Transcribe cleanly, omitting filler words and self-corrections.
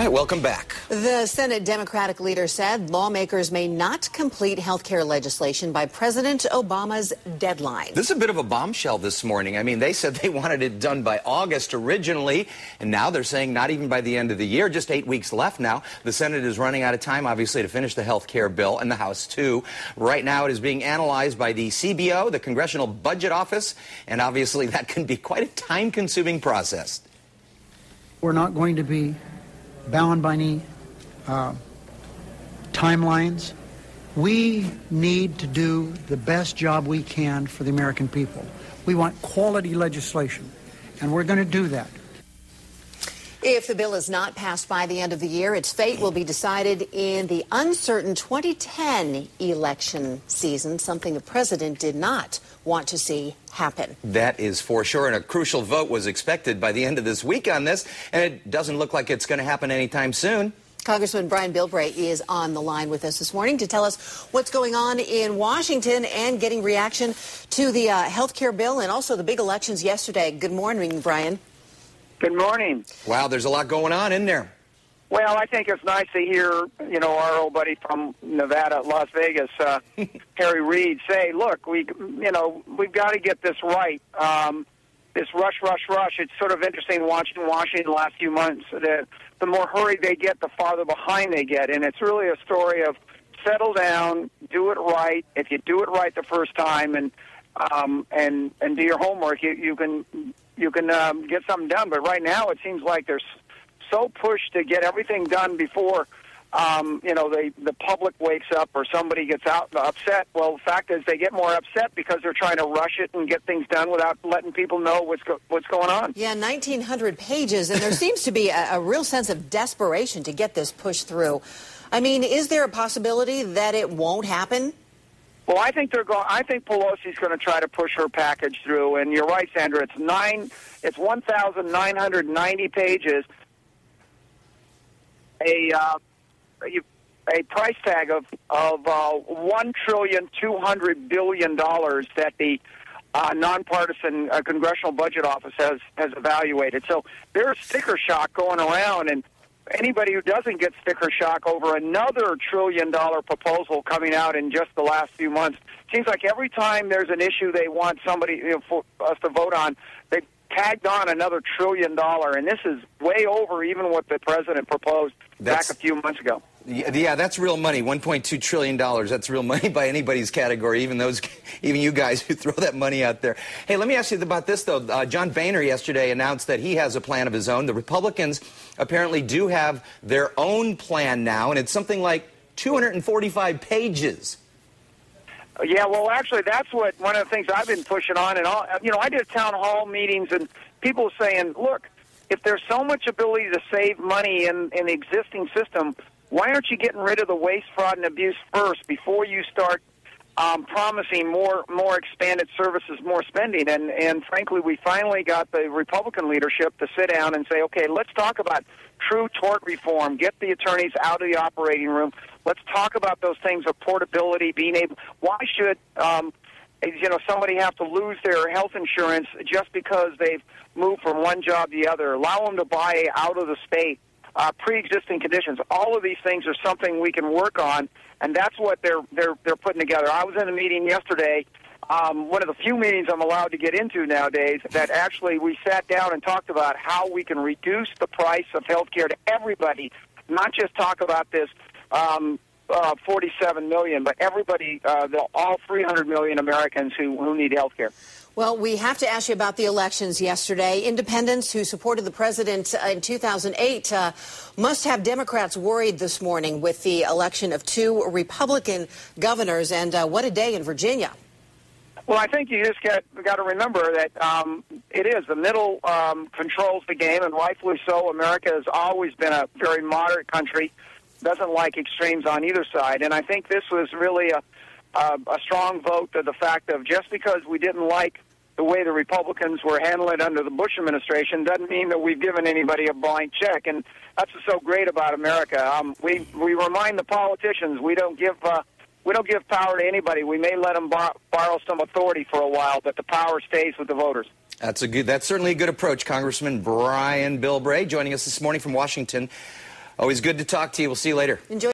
right, welcome back. The Senate Democratic leader said lawmakers may not complete health care legislation by President Obama's deadline. This is a bit of a bombshell this morning. I mean, they said they wanted it done by August originally, and now they're saying not even by the end of the year, just 8 weeks left now. The Senate is running out of time, obviously, to finish the health care bill, and the House, too. Right now, it is being analyzed by the CBO, the Congressional Budget Office, and obviously that can be quite a time-consuming process. We're not going to be bound by any timelines. We need to do the best job we can for the American people. We want quality legislation, and we're going to do that. If the bill is not passed by the end of the year, its fate will be decided in the uncertain 2010 election season, something the president did not want to see happen. That is for sure, and a crucial vote was expected by the end of this week on this, and it doesn't look like it's going to happen anytime soon. Congressman Brian Bilbray is on the line with us this morning to tell us what's going on in Washington and getting reaction to the health care bill and also the big elections yesterday. Good morning, Brian. Good morning. Wow, there's a lot going on in there. Well, I think it's nice to hear, our old buddy from Nevada, Las Vegas, Harry Reid, say, look, we've got to get this right. This rush. It's sort of interesting watching Washington the last few months. The more hurried they get, the farther behind they get. And it's really a story of settle down, do it right. If you do it right the first time and do your homework, you can get something done. But right now it seems like they're so pushed to get everything done before the public wakes up or somebody gets out upset. Well, the fact is they get more upset because they're trying to rush it and get things done without letting people know what's going on. Yeah, 1,900 pages, and there seems to be a real sense of desperation to get this pushed through. I mean, is there a possibility that it won't happen? Well, I think I think Pelosi's going to try to push her package through, and you're right, Sandra. It's 1,990 pages. A price tag of $1,200 billion that the nonpartisan Congressional Budget Office has evaluated. So there's sticker shock going around, and anybody who doesn't get sticker shock over another $1 trillion proposal coming out in just the last few months, seems like every time there's an issue they want somebody for us to vote on, they tagged on another $1 trillion, and this is way over even what the president proposed back a few months ago. Yeah, that's real money. $1.2 trillion. That's real money by anybody's category, even you guys who throw that money out there. Hey, let me ask you about this, though. John Boehner yesterday announced that he has a plan of his own. The Republicans apparently do have their own plan now, and it's something like 245 pages. Yeah, well, actually, that's one of the things I've been pushing on. And I did town hall meetings, and people saying, look, if there's so much ability to save money in the existing system, why aren't you getting rid of the waste, fraud, and abuse first before you start promising more expanded services, more spending? And frankly, we finally got the Republican leadership to sit down and say, okay, let's talk about true tort reform, get the attorneys out of the operating room. Let's talk about those things of portability, being able. Why should somebody have to lose their health insurance just because they've moved from one job to the other? Allow them to buy out of the state. Pre-existing conditions. All of these things are something we can work on, and that's what they're putting together. I was in a meeting yesterday, one of the few meetings I'm allowed to get into nowadays, that actually we sat down and talked about how we can reduce the price of health care to everybody, not just talk about this 47 million, but everybody, all 300 million Americans who need health care. Well, we have to ask you about the elections yesterday. Independents who supported the president in 2008 must have Democrats worried this morning with the election of two Republican governors. And what a day in Virginia. Well, I think you just got to remember that it is the middle controls the game, and rightfully so. America has always been a very moderate country, doesn't like extremes on either side. And I think this was really a strong vote to the fact of just because we didn't like the way the Republicans were handling it under the Bush administration doesn't mean that we've given anybody a blank check. And that's what's so great about America. We remind the politicians we don't give power to anybody. We may let them borrow some authority for a while, but the power stays with the voters. That's certainly a good approach, Congressman Brian Bilbray, joining us this morning from Washington. Always good to talk to you. We'll see you later. Enjoy.